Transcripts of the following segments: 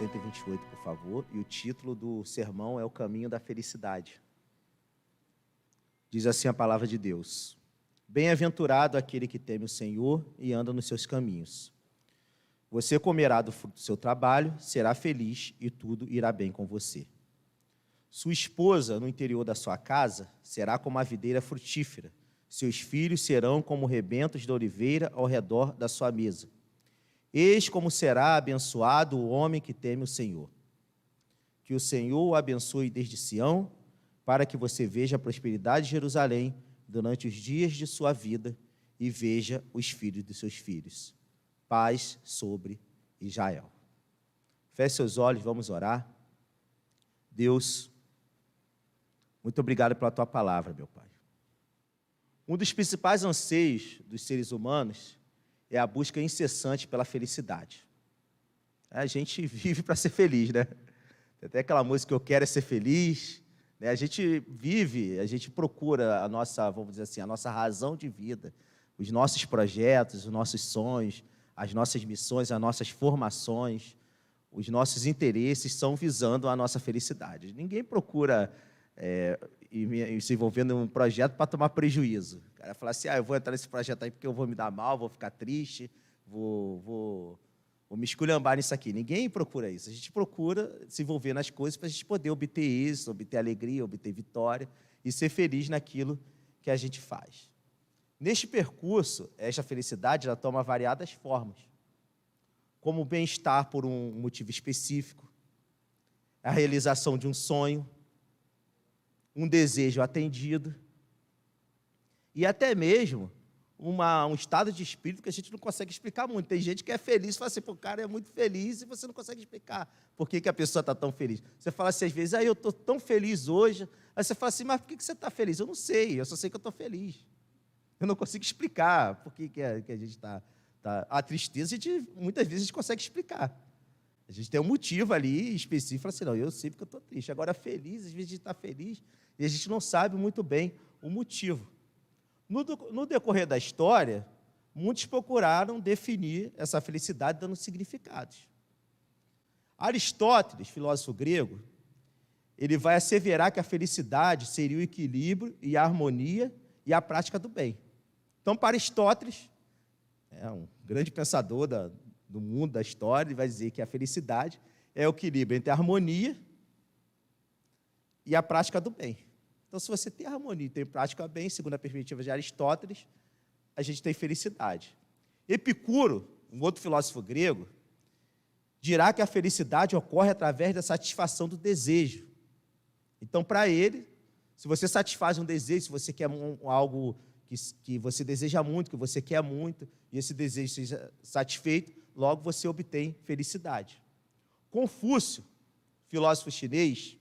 128, por favor. E o título do sermão é O Caminho da Felicidade. Diz assim a palavra de Deus: Bem-aventurado aquele que teme o Senhor e anda nos seus caminhos. Você comerá do fruto do seu trabalho, será feliz e tudo irá bem com você. Sua esposa, no interior da sua casa, será como a videira frutífera. Seus filhos serão como rebentos de oliveira ao redor da sua mesa. Eis como será abençoado o homem que teme o Senhor. Que o Senhor o abençoe desde Sião, para que você veja a prosperidade de Jerusalém durante os dias de sua vida e veja os filhos de seus filhos. Paz sobre Israel. Feche seus olhos, vamos orar. Deus, muito obrigado pela tua palavra, meu Pai. Um dos principais anseios dos seres humanos é a busca incessante pela felicidade. A gente vive para ser feliz, né? Tem até aquela música, eu quero é ser feliz. Né? A gente vive, a gente procura a nossa, vamos dizer assim, a nossa razão de vida, os nossos projetos, os nossos sonhos, as nossas missões, as nossas formações, os nossos interesses são visando a nossa felicidade. Ninguém procura se envolver em um projeto para tomar prejuízo. O cara fala assim, eu vou entrar nesse projeto aí porque eu vou me dar mal, vou ficar triste, vou me esculhambar nisso aqui. Ninguém procura isso. A gente procura se envolver nas coisas para a gente poder obter isso, obter alegria, obter vitória e ser feliz naquilo que a gente faz. Neste percurso, esta felicidade ela toma variadas formas, como o bem-estar por um motivo específico, a realização de um sonho, um desejo atendido e até mesmo um estado de espírito que a gente não consegue explicar muito. Tem gente que é feliz e fala assim, pô, o cara é muito feliz e você não consegue explicar por que a pessoa está tão feliz. Você fala assim, às vezes, eu estou tão feliz hoje. Aí você fala assim, mas por que você está feliz? Eu não sei, eu só sei que eu estou feliz. Eu não consigo explicar por que a gente está... A tristeza, muitas vezes a gente consegue explicar. A gente tem um motivo ali específico, fala assim, não, eu sei porque eu estou triste. Agora, feliz, às vezes a gente está feliz e a gente não sabe muito bem o motivo. No decorrer da história, muitos procuraram definir essa felicidade dando significados. Aristóteles, filósofo grego, ele vai asseverar que a felicidade seria o equilíbrio e a harmonia e a prática do bem. Então, para Aristóteles, um grande pensador do mundo, da história, ele vai dizer que a felicidade é o equilíbrio entre a harmonia e a prática do bem. Então, se você tem harmonia e tem prática bem, segundo a perspectiva de Aristóteles, a gente tem felicidade. Epicuro, um outro filósofo grego, dirá que a felicidade ocorre através da satisfação do desejo. Então, para ele, se você satisfaz um desejo, se você quer algo que você deseja muito, que você quer muito, e esse desejo seja satisfeito, logo você obtém felicidade. Confúcio, filósofo chinês,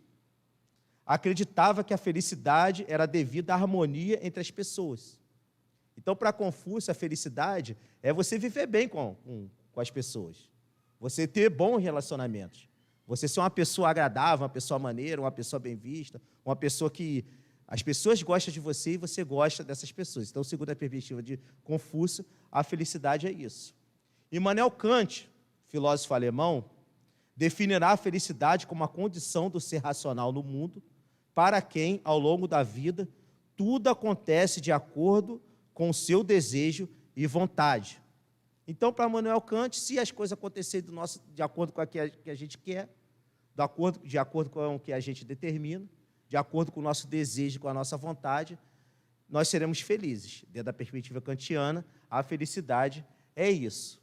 acreditava que a felicidade era devida à harmonia entre as pessoas. Então, para Confúcio, a felicidade é você viver bem com as pessoas, você ter bons relacionamentos, você ser uma pessoa agradável, uma pessoa maneira, uma pessoa bem vista, uma pessoa que as pessoas gostam de você e você gosta dessas pessoas. Então, segundo a perspectiva de Confúcio, a felicidade é isso. Immanuel Kant, filósofo alemão, definirá a felicidade como a condição do ser racional no mundo, para quem, ao longo da vida, tudo acontece de acordo com o seu desejo e vontade. Então, para Immanuel Kant, se as coisas acontecerem de acordo com o que a gente quer, de acordo com o que a gente determina, de acordo com o nosso desejo, com a nossa vontade, nós seremos felizes. Dentro da perspectiva kantiana, a felicidade é isso.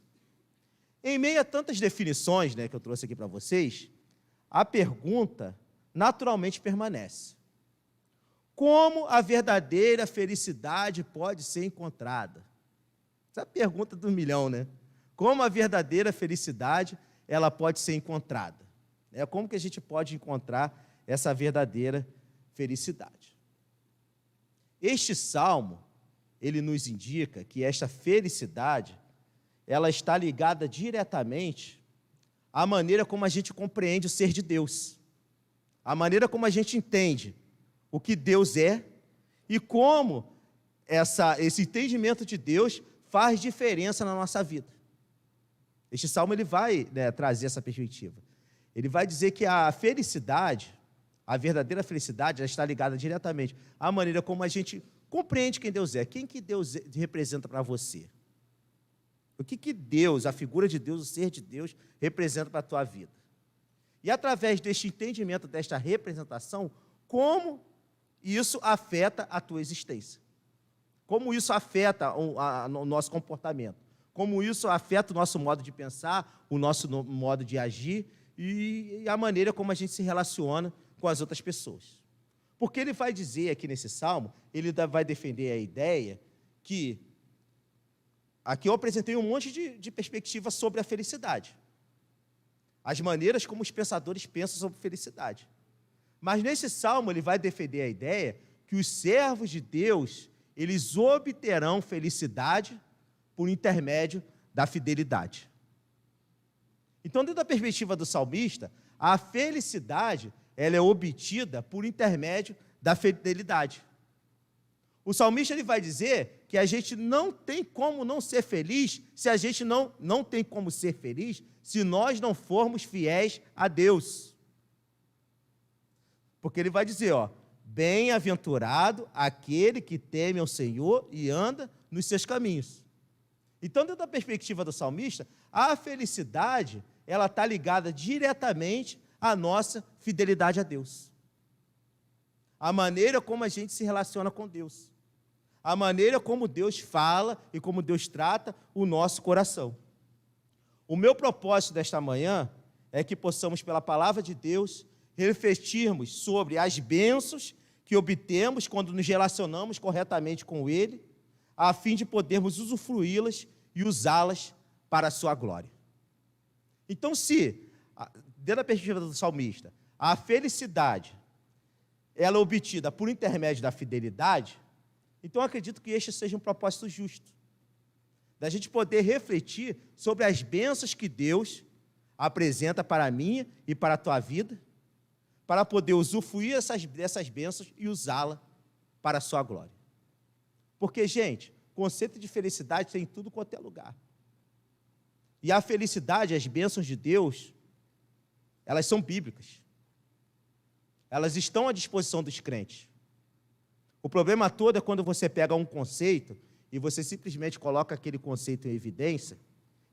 Em meio a tantas definições, que eu trouxe aqui para vocês, a pergunta naturalmente permanece. Como a verdadeira felicidade pode ser encontrada? Essa é a pergunta do milhão, né? Como a verdadeira felicidade ela pode ser encontrada? Como que a gente pode encontrar essa verdadeira felicidade? Este salmo, ele nos indica que esta felicidade, ela está ligada diretamente à maneira como a gente compreende o ser de Deus, a maneira como a gente entende o que Deus é e como esse entendimento de Deus faz diferença na nossa vida. Este salmo ele vai trazer essa perspectiva. Ele vai dizer que a felicidade, a verdadeira felicidade, ela está ligada diretamente à maneira como a gente compreende quem Deus é. Quem que Deus representa para você? O que Deus, a figura de Deus, o ser de Deus, representa para a tua vida? E através deste entendimento, desta representação, como isso afeta a tua existência? Como isso afeta o nosso comportamento? Como isso afeta o nosso modo de pensar, o nosso modo de agir e a maneira como a gente se relaciona com as outras pessoas? Porque ele vai dizer aqui nesse salmo, ele vai defender a ideia que aqui eu apresentei um monte de perspectivas sobre a felicidade. As maneiras como os pensadores pensam sobre felicidade. Mas nesse salmo ele vai defender a ideia que os servos de Deus, eles obterão felicidade por intermédio da fidelidade. Então, dentro da perspectiva do salmista, a felicidade ela é obtida por intermédio da fidelidade. O salmista ele vai dizer que a gente não tem como não ser feliz se a gente não tem como ser feliz se nós não formos fiéis a Deus. Porque ele vai dizer, bem-aventurado aquele que teme ao Senhor e anda nos seus caminhos. Então, dentro da perspectiva do salmista, a felicidade ela está ligada diretamente à nossa fidelidade a Deus. A maneira como a gente se relaciona com Deus. A maneira como Deus fala e como Deus trata o nosso coração. O meu propósito desta manhã é que possamos, pela palavra de Deus, refletirmos sobre as bênçãos que obtemos quando nos relacionamos corretamente com Ele, a fim de podermos usufruí-las e usá-las para a sua glória. Então, se, dentro da perspectiva do salmista, a felicidade ela é obtida por intermédio da fidelidade, então eu acredito que este seja um propósito justo, da gente poder refletir sobre as bênçãos que Deus apresenta para a minha e para a tua vida, para poder usufruir dessas bênçãos e usá-la para a sua glória. Porque, gente, o conceito de felicidade tem em tudo quanto é lugar. E a felicidade, as bênçãos de Deus, elas são bíblicas. Elas estão à disposição dos crentes. O problema todo é quando você pega um conceito e você simplesmente coloca aquele conceito em evidência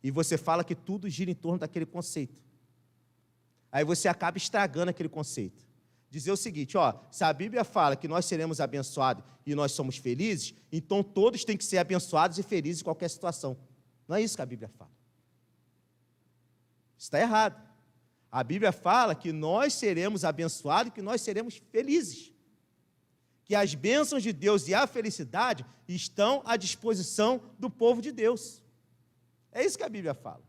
e você fala que tudo gira em torno daquele conceito. Aí você acaba estragando aquele conceito. Dizer o seguinte, se a Bíblia fala que nós seremos abençoados e nós somos felizes, então todos têm que ser abençoados e felizes em qualquer situação. Não é isso que a Bíblia fala. Isso está errado. A Bíblia fala que nós seremos abençoados e que nós seremos felizes. Que as bênçãos de Deus e a felicidade estão à disposição do povo de Deus. É isso que a Bíblia fala.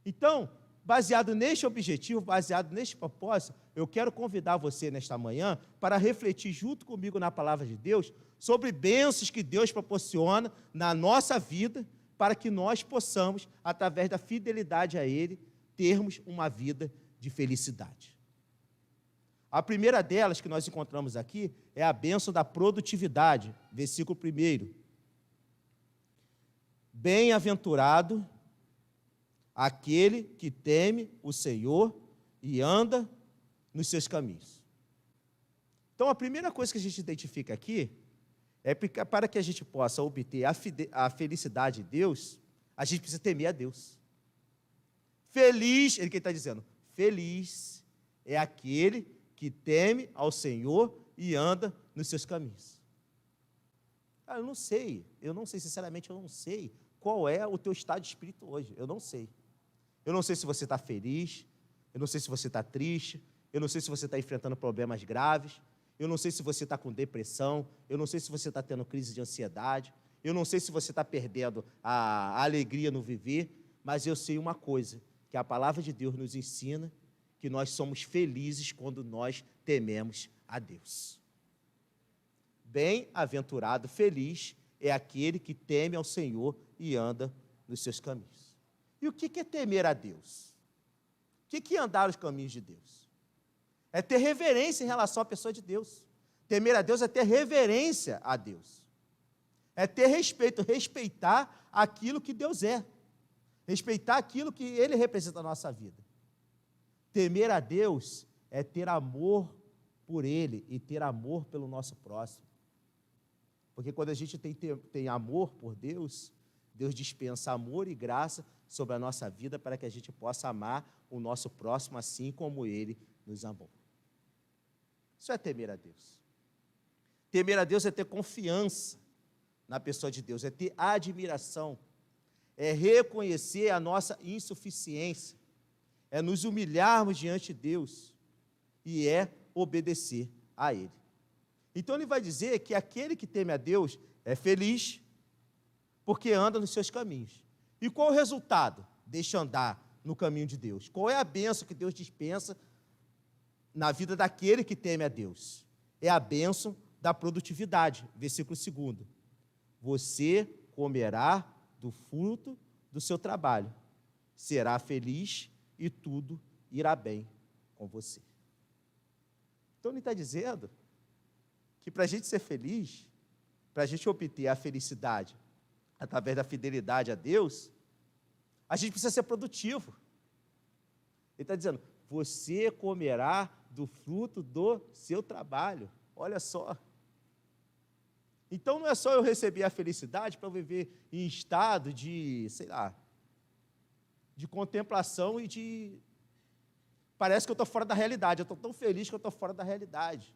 Então, baseado neste objetivo, baseado neste propósito, eu quero convidar você nesta manhã para refletir junto comigo na palavra de Deus sobre bênçãos que Deus proporciona na nossa vida para que nós possamos, através da fidelidade a Ele, termos uma vida de felicidade. A primeira delas que nós encontramos aqui é a bênção da produtividade, versículo 1. Bem-aventurado aquele que teme o Senhor e anda nos seus caminhos. Então, a primeira coisa que a gente identifica aqui é que para que a gente possa obter a felicidade de Deus, a gente precisa temer a Deus. Feliz, ele que está dizendo, feliz é aquele que teme ao Senhor e anda nos seus caminhos. Eu não sei, sinceramente, eu não sei qual é o teu estado de espírito hoje, eu não sei. Eu não sei se você está feliz, eu não sei se você está triste, eu não sei se você está enfrentando problemas graves, eu não sei se você está com depressão, eu não sei se você está tendo crise de ansiedade, eu não sei se você está perdendo a alegria no viver, mas eu sei uma coisa, que a palavra de Deus nos ensina, que nós somos felizes quando nós tememos a Deus. Bem-aventurado, feliz é aquele que teme ao Senhor e anda nos seus caminhos. E o que é temer a Deus? O que é andar os caminhos de Deus? É ter reverência em relação à pessoa de Deus. Temer a Deus é ter reverência a Deus. É ter respeito, respeitar aquilo que Deus é. Respeitar aquilo que Ele representa na nossa vida. Temer a Deus é ter amor por Ele e ter amor pelo nosso próximo. Porque quando a gente tem amor por Deus, Deus dispensa amor e graça sobre a nossa vida para que a gente possa amar o nosso próximo assim como Ele nos amou. Isso é temer a Deus. Temer a Deus é ter confiança na pessoa de Deus, é ter admiração, é reconhecer a nossa insuficiência, é nos humilharmos diante de Deus e é obedecer a Ele. Então ele vai dizer que aquele que teme a Deus é feliz porque anda nos seus caminhos. E qual é o resultado? Deixa andar no caminho de Deus. Qual é a bênção que Deus dispensa na vida daquele que teme a Deus? É a bênção da produtividade. Versículo 2. Você comerá do fruto do seu trabalho, será feliz e tudo irá bem com você. Então ele está dizendo que para a gente ser feliz, para a gente obter a felicidade através da fidelidade a Deus, a gente precisa ser produtivo. Ele está dizendo, você comerá do fruto do seu trabalho. Olha só. Então não é só eu receber a felicidade para eu viver em estado de, sei lá, de contemplação e de... Parece que eu estou fora da realidade, eu estou tão feliz que eu estou fora da realidade.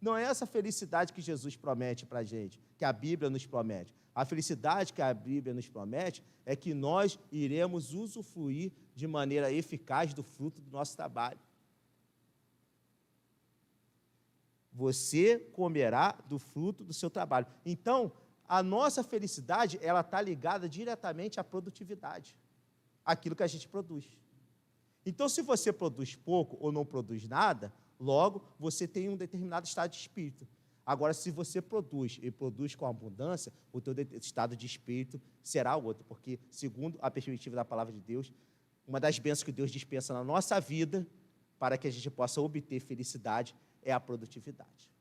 Não é essa felicidade que Jesus promete para a gente, que a Bíblia nos promete. A felicidade que a Bíblia nos promete é que nós iremos usufruir de maneira eficaz do fruto do nosso trabalho. Você comerá do fruto do seu trabalho. Então, a nossa felicidade, ela está ligada diretamente à produtividade, aquilo que a gente produz. Então, se você produz pouco ou não produz nada, logo, você tem um determinado estado de espírito. Agora, se você produz e produz com abundância, o teu estado de espírito será outro, porque, segundo a perspectiva da palavra de Deus, uma das bênçãos que Deus dispensa na nossa vida, para que a gente possa obter felicidade, é a produtividade.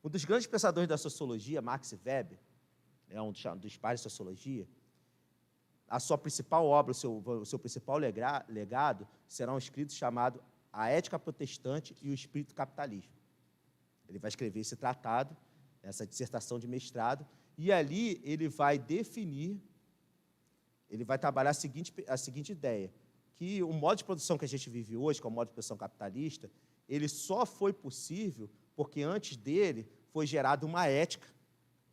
Um dos grandes pensadores da sociologia, Max Weber, é um dos pais da sociologia, a sua principal obra, o seu principal legado, será um escrito chamado A Ética Protestante e o Espírito Capitalismo. Ele vai escrever esse tratado, essa dissertação de mestrado, e ali ele vai definir, ele vai trabalhar a seguinte ideia, que o modo de produção que a gente vive hoje, que é o modo de produção capitalista, ele só foi possível porque antes dele foi gerada uma ética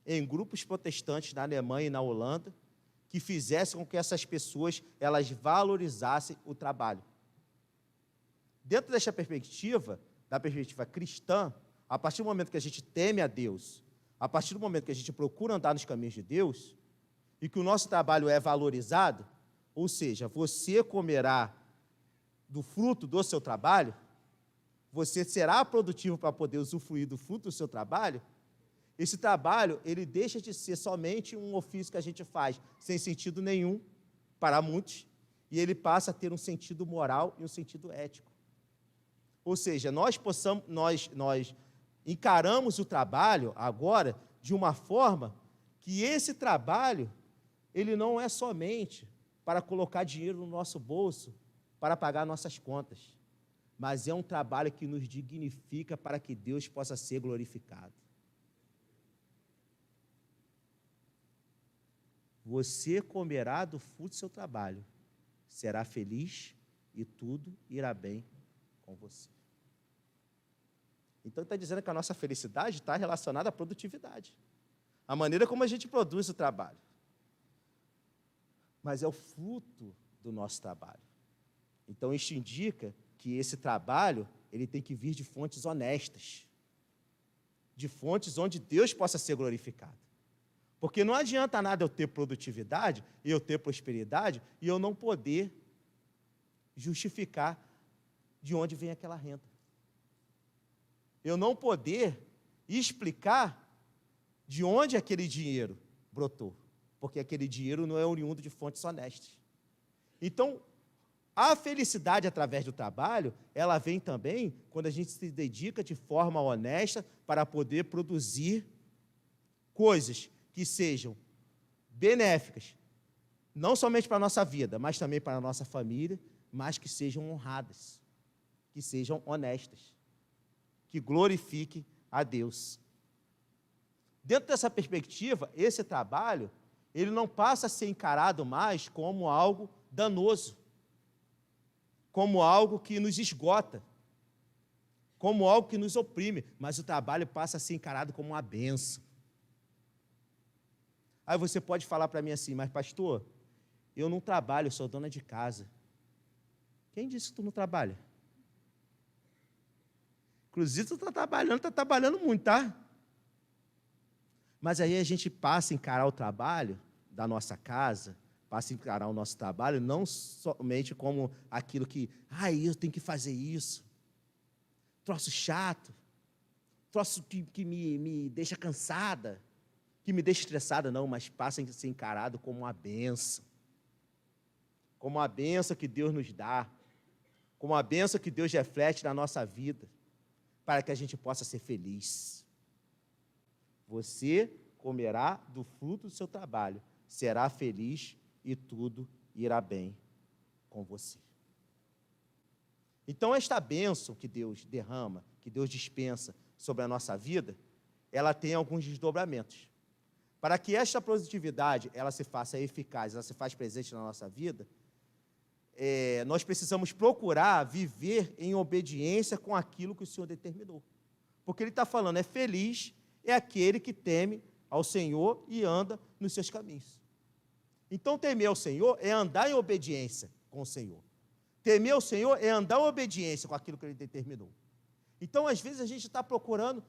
em grupos protestantes na Alemanha e na Holanda, que fizessem com que essas pessoas elas valorizassem o trabalho. Dentro dessa perspectiva, da perspectiva cristã, a partir do momento que a gente teme a Deus, a partir do momento que a gente procura andar nos caminhos de Deus, e que o nosso trabalho é valorizado, ou seja, você comerá do fruto do seu trabalho, você será produtivo para poder usufruir do fruto do seu trabalho, esse trabalho, ele deixa de ser somente um ofício que a gente faz sem sentido nenhum, para muitos, e ele passa a ter um sentido moral e um sentido ético. Ou seja, nós encaramos o trabalho agora de uma forma que esse trabalho, ele não é somente para colocar dinheiro no nosso bolso, para pagar nossas contas, mas é um trabalho que nos dignifica para que Deus possa ser glorificado. Você comerá do fruto do seu trabalho, será feliz e tudo irá bem com você. Então, está dizendo que a nossa felicidade está relacionada à produtividade, a maneira como a gente produz o trabalho. Mas é o fruto do nosso trabalho. Então, isso indica que esse trabalho ele tem que vir de fontes honestas, de fontes onde Deus possa ser glorificado. Porque não adianta nada eu ter produtividade, eu ter prosperidade, e eu não poder justificar de onde vem aquela renda. Eu não poder explicar de onde aquele dinheiro brotou, porque aquele dinheiro não é oriundo de fontes honestas. Então, a felicidade através do trabalho, ela vem também quando a gente se dedica de forma honesta para poder produzir coisas que sejam benéficas, não somente para a nossa vida, mas também para a nossa família, mas que sejam honradas, que sejam honestas, que glorifiquem a Deus. Dentro dessa perspectiva, esse trabalho, ele não passa a ser encarado mais como algo danoso, como algo que nos esgota, como algo que nos oprime, mas o trabalho passa a ser encarado como uma bênção. Aí você pode falar para mim assim, mas pastor, eu não trabalho, eu sou dona de casa. Quem disse que tu não trabalha? Inclusive, tu está trabalhando muito, tá? Mas aí a gente passa a encarar o trabalho da nossa casa, passa a encarar o nosso trabalho não somente como aquilo que, eu tenho que fazer isso, troço chato, troço que me deixa cansada, que me deixa estressada, não, mas passa a ser encarado como uma bênção que Deus nos dá, como uma bênção que Deus reflete na nossa vida, para que a gente possa ser feliz. Você comerá do fruto do seu trabalho, será feliz e tudo irá bem com você. Então, esta bênção que Deus derrama, que Deus dispensa sobre a nossa vida, ela tem alguns desdobramentos. Para que esta produtividade ela se faça eficaz, ela se faça presente na nossa vida, nós precisamos procurar viver em obediência com aquilo que o Senhor determinou. Porque Ele está falando, feliz é aquele que teme ao Senhor e anda nos seus caminhos. Então, temer ao Senhor é andar em obediência com o Senhor. Temer ao Senhor é andar em obediência com aquilo que Ele determinou. Então, às vezes, a gente está procurando,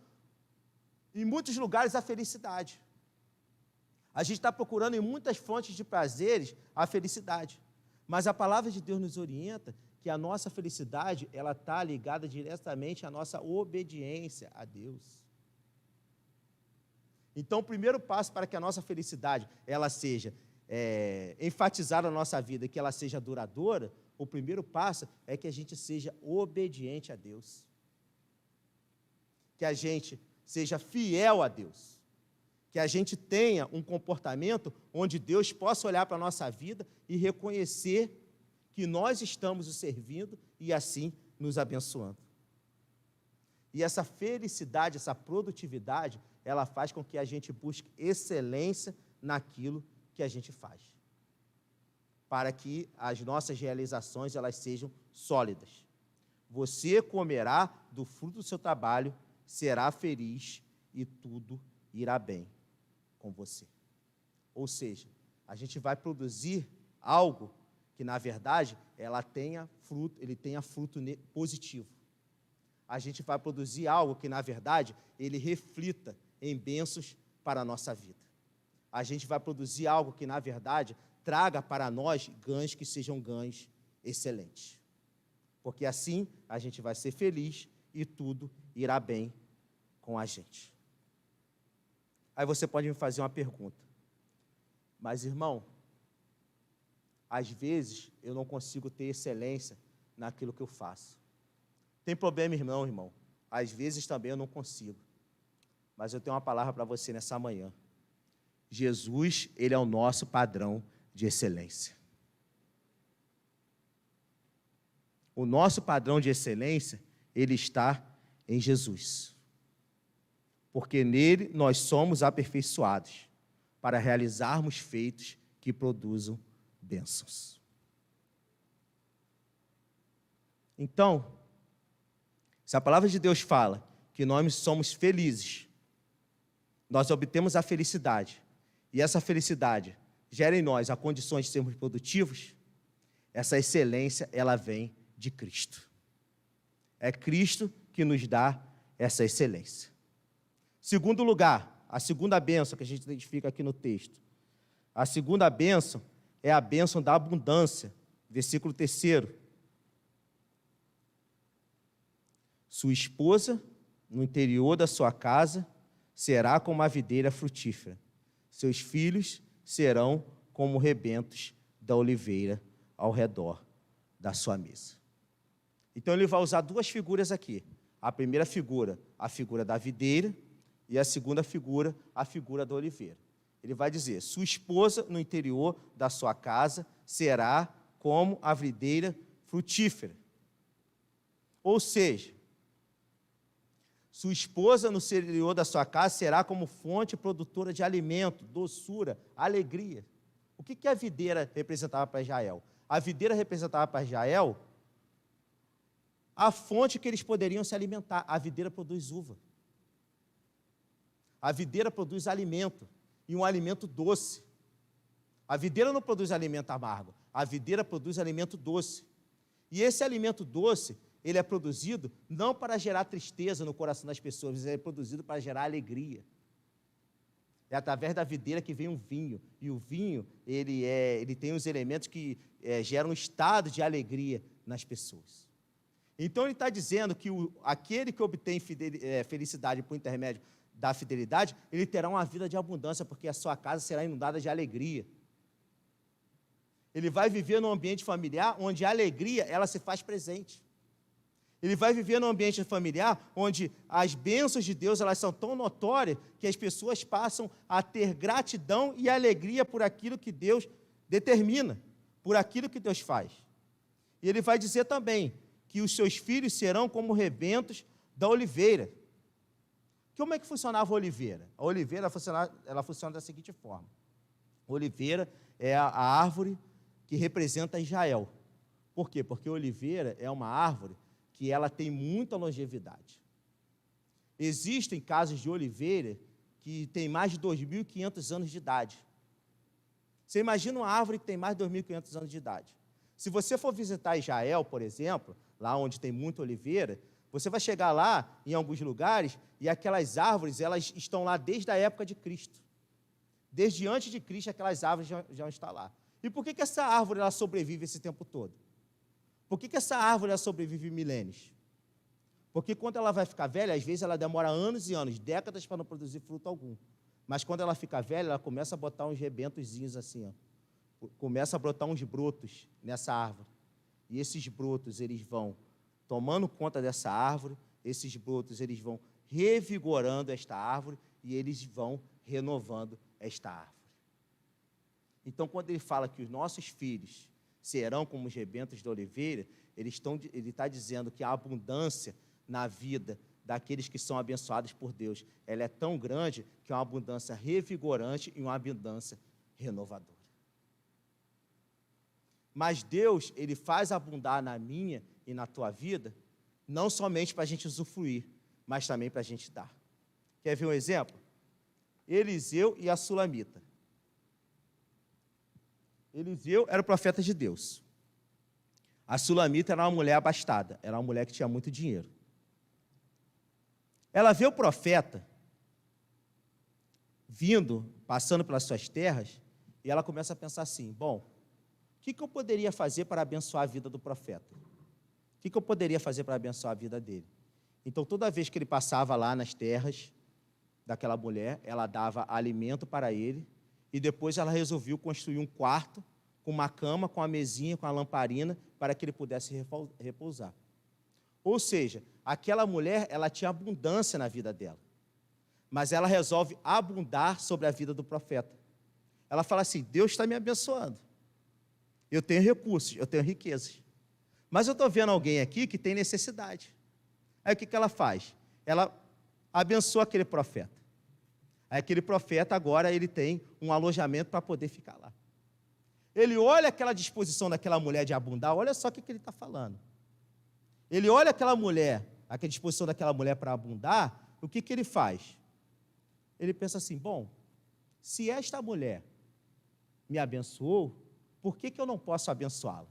em muitos lugares, a felicidade. A gente está procurando em muitas fontes de prazeres a felicidade. Mas a palavra de Deus nos orienta que a nossa felicidade, ela está ligada diretamente à nossa obediência a Deus. Então, o primeiro passo para que a nossa felicidade, ela seja enfatizada na nossa vida, que ela seja duradoura, o primeiro passo é que a gente seja obediente a Deus. Que a gente seja fiel a Deus. Que a gente tenha um comportamento onde Deus possa olhar para a nossa vida e reconhecer que nós estamos o servindo e assim nos abençoando. E essa felicidade, essa produtividade, ela faz com que a gente busque excelência naquilo que a gente faz. Para que as nossas realizações elas sejam sólidas. Você comerá do fruto do seu trabalho, será feliz e tudo irá bem com você. Ou seja, a gente vai produzir algo que, na verdade, ele tenha fruto positivo. A gente vai produzir algo que, na verdade, ele reflita em bênçãos para a nossa vida. A gente vai produzir algo que, na verdade, traga para nós ganhos que sejam ganhos excelentes. Porque assim a gente vai ser feliz e tudo irá bem com a gente. Aí você pode me fazer uma pergunta. Mas, irmão, às vezes eu não consigo ter excelência naquilo que eu faço. Tem problema, irmão. Às vezes também eu não consigo. Mas eu tenho uma palavra para você nessa manhã. Jesus, Ele é o nosso padrão de excelência. O nosso padrão de excelência, ele está em Jesus. Porque nele nós somos aperfeiçoados para realizarmos feitos que produzam bênçãos. Então, se a palavra de Deus fala que nós somos felizes, nós obtemos a felicidade, e essa felicidade gera em nós a condições de sermos produtivos, essa excelência, ela vem de Cristo. É Cristo que nos dá essa excelência. Segundo lugar, a segunda bênção que a gente identifica aqui no texto. A segunda bênção é a bênção da abundância. Versículo 3. Sua esposa, no interior da sua casa, será como a videira frutífera. Seus filhos serão como rebentos da oliveira ao redor da sua mesa. Então, ele vai usar duas figuras aqui. A primeira figura, a figura da videira, e a segunda figura, a figura da oliveira. Ele vai dizer, sua esposa no interior da sua casa será como a videira frutífera. Ou seja, sua esposa no exterior da sua casa será como fonte produtora de alimento, doçura, alegria. O que a videira representava para Israel? A videira representava para Israel a fonte que eles poderiam se alimentar. A videira produz uva. A videira produz alimento, e um alimento doce. A videira não produz alimento amargo, a videira produz alimento doce. E esse alimento doce, ele é produzido não para gerar tristeza no coração das pessoas, ele é produzido para gerar alegria. É através da videira que vem um vinho, e o vinho, ele tem os elementos que geram um estado de alegria nas pessoas. Então, ele está dizendo que aquele que obtém felicidade por intermédio da fidelidade, ele terá uma vida de abundância, porque a sua casa será inundada de alegria. Ele vai viver num ambiente familiar onde a alegria, ela se faz presente. Ele vai viver num ambiente familiar onde as bênçãos de Deus, elas são tão notórias que as pessoas passam a ter gratidão e alegria por aquilo que Deus determina, por aquilo que Deus faz. E ele vai dizer também que os seus filhos serão como rebentos da oliveira. Como é que funcionava a oliveira? A oliveira ela funciona da seguinte forma. A oliveira é a árvore que representa Israel. Por quê? Porque a oliveira é uma árvore que ela tem muita longevidade. Existem casos de oliveira que tem mais de 2.500 anos de idade. Você imagina uma árvore que tem mais de 2.500 anos de idade. Se você for visitar Israel, por exemplo, lá onde tem muita oliveira, você vai chegar lá, em alguns lugares, e aquelas árvores, elas estão lá desde a época de Cristo. Desde antes de Cristo, aquelas árvores já estão lá. E por que essa árvore ela sobrevive esse tempo todo? Por que essa árvore ela sobrevive milênios? Porque quando ela vai ficar velha, às vezes ela demora anos e anos, décadas para não produzir fruto algum. Mas quando ela fica velha, ela começa a botar uns rebentozinhos assim, ó. Começa a brotar uns brotos nessa árvore. E esses brotos, eles vão tomando conta dessa árvore, esses brotos, eles vão revigorando esta árvore e eles vão renovando esta árvore. Então, quando ele fala que os nossos filhos serão como os rebentos da oliveira, ele está dizendo que a abundância na vida daqueles que são abençoados por Deus, ela é tão grande que é uma abundância revigorante e uma abundância renovadora. Mas Deus, ele faz abundar na minha e na tua vida, não somente para a gente usufruir, mas também para a gente dar. Quer ver um exemplo? Eliseu e a Sulamita. Eliseu era o profeta de Deus. A Sulamita era uma mulher abastada, era uma mulher que tinha muito dinheiro. Ela vê o profeta vindo, passando pelas suas terras, e ela começa a pensar assim, bom, o que eu poderia fazer para abençoar a vida do profeta? O que eu poderia fazer para abençoar a vida dele? Então, toda vez que ele passava lá nas terras daquela mulher, ela dava alimento para ele, e depois ela resolveu construir um quarto, com uma cama, com uma mesinha, com uma lamparina, para que ele pudesse repousar. Ou seja, aquela mulher, ela tinha abundância na vida dela, mas ela resolve abundar sobre a vida do profeta. Ela fala assim, Deus está me abençoando, eu tenho recursos, eu tenho riquezas, mas eu estou vendo alguém aqui que tem necessidade. Aí o que ela faz? Ela abençoa aquele profeta. Aí aquele profeta agora ele tem um alojamento para poder ficar lá. Ele olha aquela disposição daquela mulher de abundar, olha só o que ele está falando. Ele olha aquela mulher, aquela disposição daquela mulher para abundar, o que ele faz? Ele pensa assim, bom, se esta mulher me abençoou, por que eu não posso abençoá-la?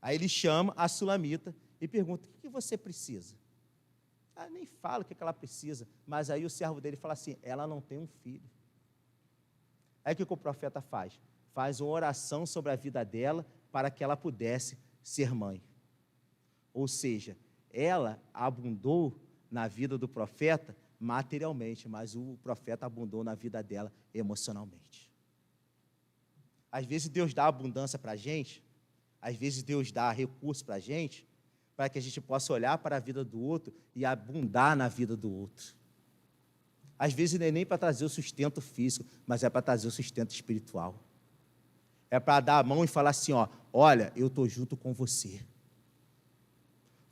Aí ele chama a Sulamita e pergunta, o que você precisa? Ela nem fala o que ela precisa, mas aí o servo dele fala assim, ela não tem um filho. Aí o que o profeta faz? Faz uma oração sobre a vida dela para que ela pudesse ser mãe. Ou seja, ela abundou na vida do profeta materialmente, mas o profeta abundou na vida dela emocionalmente. Às vezes Deus dá abundância para a gente, às vezes Deus dá recurso para a gente que a gente possa olhar para a vida do outro e abundar na vida do outro. Às vezes não é nem para trazer o sustento físico, mas é para trazer o sustento espiritual. É para dar a mão e falar assim, ó, olha, eu estou junto com você.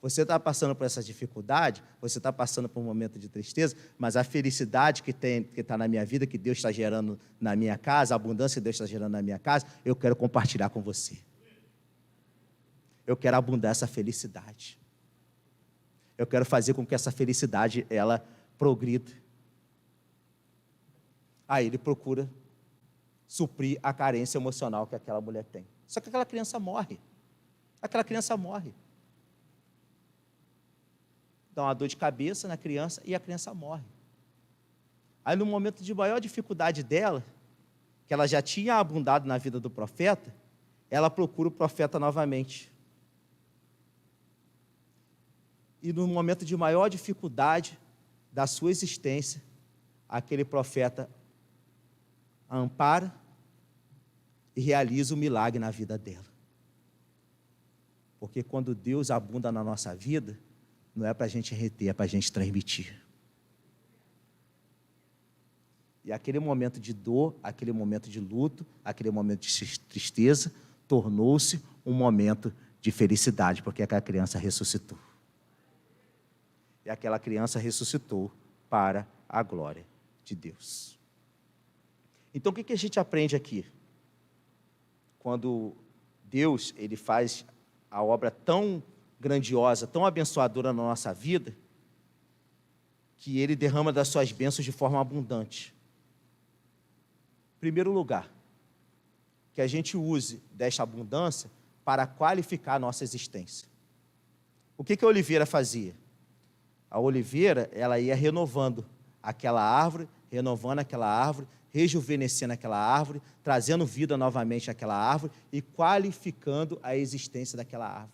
Você está passando por essa dificuldade, você está passando por um momento de tristeza, mas a felicidade que está na minha vida, que Deus está gerando na minha casa, a abundância que Deus está gerando na minha casa, eu quero compartilhar com você. Eu quero abundar essa felicidade. Eu quero fazer com que essa felicidade, ela progrida. Aí ele procura suprir a carência emocional que aquela mulher tem. Só que aquela criança morre. Aquela criança morre. Dá uma dor de cabeça na criança e a criança morre. Aí, no momento de maior dificuldade dela, que ela já tinha abundado na vida do profeta, ela procura o profeta novamente. E no momento de maior dificuldade da sua existência, aquele profeta a ampara e realiza o milagre na vida dela. Porque quando Deus abunda na nossa vida, não é para a gente reter, é para a gente transmitir. E aquele momento de dor, aquele momento de luto, aquele momento de tristeza, tornou-se um momento de felicidade, porque aquela criança ressuscitou. E aquela criança ressuscitou para a glória de Deus. Então, o que a gente aprende aqui? Quando Deus ele faz a obra tão grandiosa, tão abençoadora na nossa vida, que Ele derrama das suas bênçãos de forma abundante. Em primeiro lugar, que a gente use desta abundância para qualificar a nossa existência. O que a oliveira fazia? A oliveira, ela ia renovando aquela árvore, rejuvenescendo aquela árvore, trazendo vida novamente àquela árvore e qualificando a existência daquela árvore.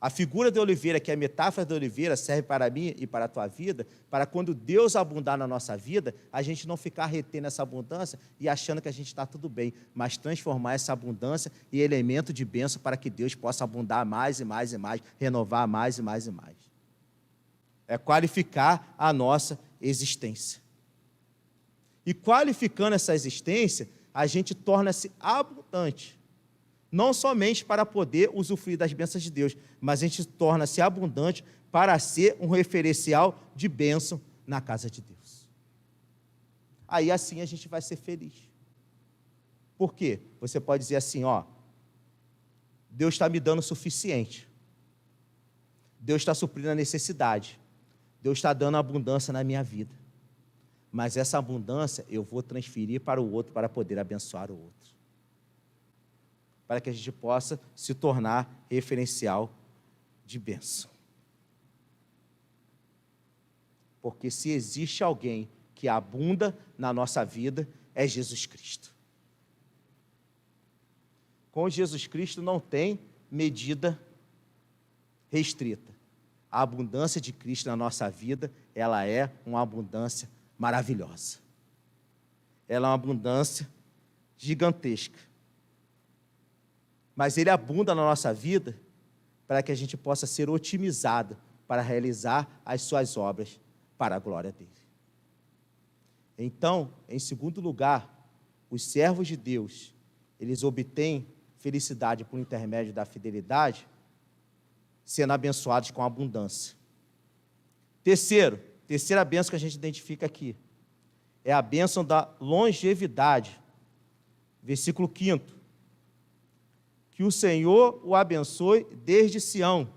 A figura da oliveira, que é a metáfora da oliveira, serve para mim e para a tua vida, para quando Deus abundar na nossa vida, a gente não ficar retendo essa abundância e achando que a gente está tudo bem, mas transformar essa abundância em elemento de bênção para que Deus possa abundar mais e mais e mais, renovar mais e mais e mais. É qualificar a nossa existência. E qualificando essa existência, a gente torna-se abundante. Não somente para poder usufruir das bênçãos de Deus, mas a gente torna-se abundante para ser um referencial de bênção na casa de Deus. Aí assim a gente vai ser feliz. Por quê? Você pode dizer assim, ó, Deus está me dando o suficiente. Deus está suprindo a necessidade. Deus está dando abundância na minha vida. Mas essa abundância eu vou transferir para o outro para poder abençoar o outro. Para que a gente possa se tornar referencial de bênção. Porque se existe alguém que abunda na nossa vida, é Jesus Cristo. Com Jesus Cristo não tem medida restrita. A abundância de Cristo na nossa vida, ela é uma abundância maravilhosa. Ela é uma abundância gigantesca. Mas Ele abunda na nossa vida para que a gente possa ser otimizado para realizar as suas obras para a glória dEle. Então, em segundo lugar, os servos de Deus, eles obtêm felicidade por intermédio da fidelidade, sendo abençoados com abundância. Terceira bênção que a gente identifica aqui, é a bênção da longevidade. Versículo 5. Que o Senhor o abençoe desde Sião,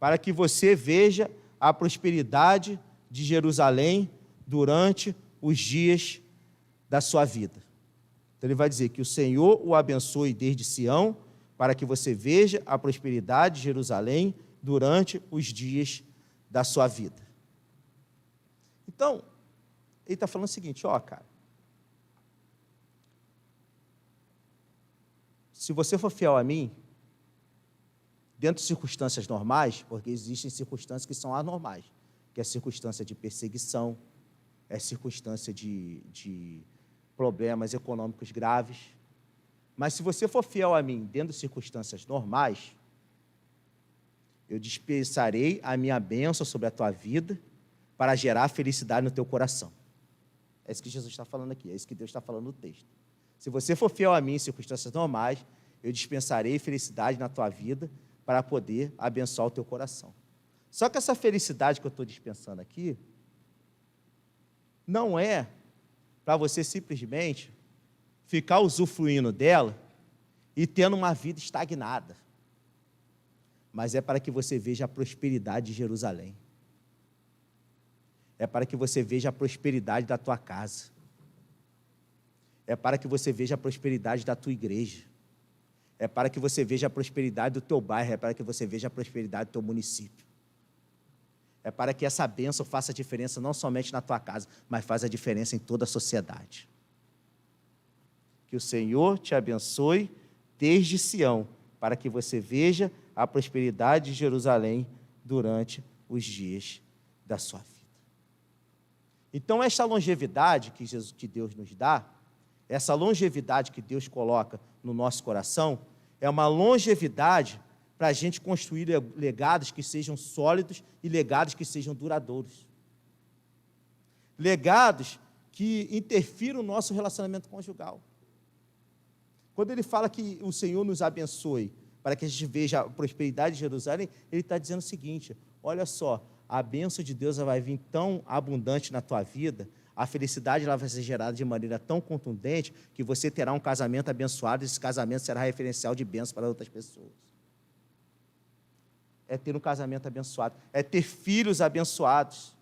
para que você veja a prosperidade de Jerusalém durante os dias da sua vida. Então ele vai dizer que o Senhor o abençoe desde Sião, para que você veja a prosperidade de Jerusalém durante os dias da sua vida. Então, ele está falando o seguinte, ó, cara, se você for fiel a mim, dentro de circunstâncias normais, porque existem circunstâncias que são anormais, que é a circunstância de perseguição, é a circunstância de problemas econômicos graves. Mas se você for fiel a mim, dentro de circunstâncias normais, eu dispensarei a minha bênção sobre a tua vida para gerar felicidade no teu coração. É isso que Jesus está falando aqui, é isso que Deus está falando no texto. Se você for fiel a mim em circunstâncias normais, eu dispensarei felicidade na tua vida para poder abençoar o teu coração. Só que essa felicidade que eu estou dispensando aqui, não é para você simplesmente ficar usufruindo dela e tendo uma vida estagnada, mas é para que você veja a prosperidade de Jerusalém. É para que você veja a prosperidade da tua casa. É para que você veja a prosperidade da tua igreja. É para que você veja a prosperidade do teu bairro. É para que você veja a prosperidade do teu município. É para que essa bênção faça diferença não somente na tua casa, mas faça a diferença em toda a sociedade. Que o Senhor te abençoe desde Sião, para que você veja a prosperidade de Jerusalém durante os dias da sua vida. Então, esta longevidade que Deus nos dá, essa longevidade que Deus coloca no nosso coração, é uma longevidade para a gente construir legados que sejam sólidos e legados que sejam duradouros. Legados que interfiram no nosso relacionamento conjugal. Quando ele fala que o Senhor nos abençoe para que a gente veja a prosperidade de Jerusalém, ele está dizendo o seguinte: olha só, a bênção de Deus vai vir tão abundante na tua vida, a felicidade ela vai ser gerada de maneira tão contundente, que você terá um casamento abençoado, e esse casamento será referencial de bênção para outras pessoas. É ter um casamento abençoado, é ter filhos abençoados,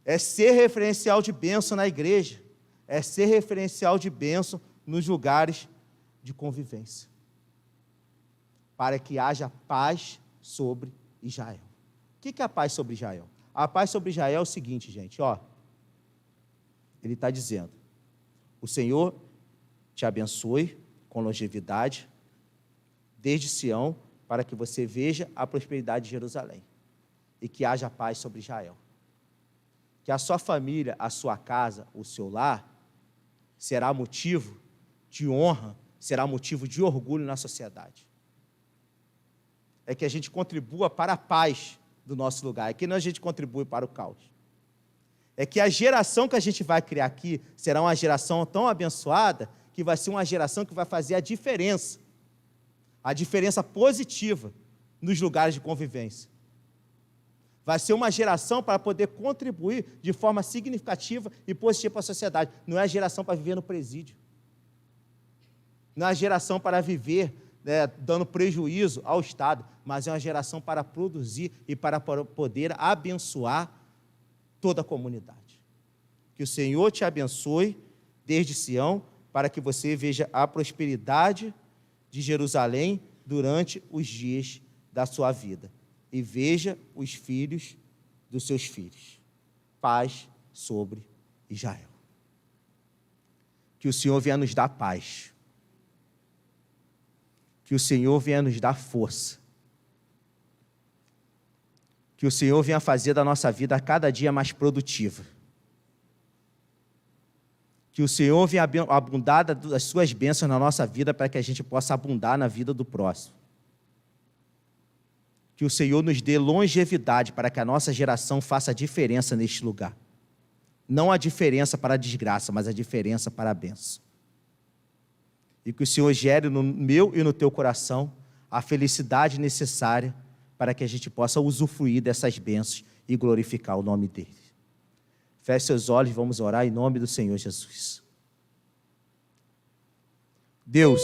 é ser referencial de bênção na igreja, é ser referencial de bênção nos lugares de convivência, para que haja paz sobre Israel. O que é a paz sobre Israel? A paz sobre Israel é o seguinte, gente, ó. Ele está dizendo: o Senhor te abençoe com longevidade desde Sião, para que você veja a prosperidade de Jerusalém e que haja paz sobre Israel. Que a sua família, a sua casa, o seu lar será motivo de honra, será motivo de orgulho na sociedade. É que a gente contribua para a paz do nosso lugar, é que não a gente contribui para o caos. É que a geração que a gente vai criar aqui será uma geração tão abençoada que vai ser uma geração que vai fazer a diferença positiva nos lugares de convivência. Vai ser uma geração para poder contribuir de forma significativa e positiva para a sociedade. Não é a geração para viver no presídio. Não é a geração para viver dando prejuízo ao Estado, mas é uma geração para produzir e para poder abençoar toda a comunidade. Que o Senhor te abençoe desde Sião, para que você veja a prosperidade de Jerusalém durante os dias da sua vida e veja os filhos dos seus filhos. Paz sobre Israel. Que o Senhor venha nos dar paz. Que o Senhor venha nos dar força. Que o Senhor venha fazer da nossa vida a cada dia mais produtiva. Que o Senhor venha abundar das suas bênçãos na nossa vida para que a gente possa abundar na vida do próximo. Que o Senhor nos dê longevidade para que a nossa geração faça a diferença neste lugar. Não a diferença para a desgraça, mas a diferença para a bênção. E que o Senhor gere no meu e no teu coração a felicidade necessária para que a gente possa usufruir dessas bênçãos e glorificar o nome dEle. Feche seus olhos e vamos orar em nome do Senhor Jesus. Deus,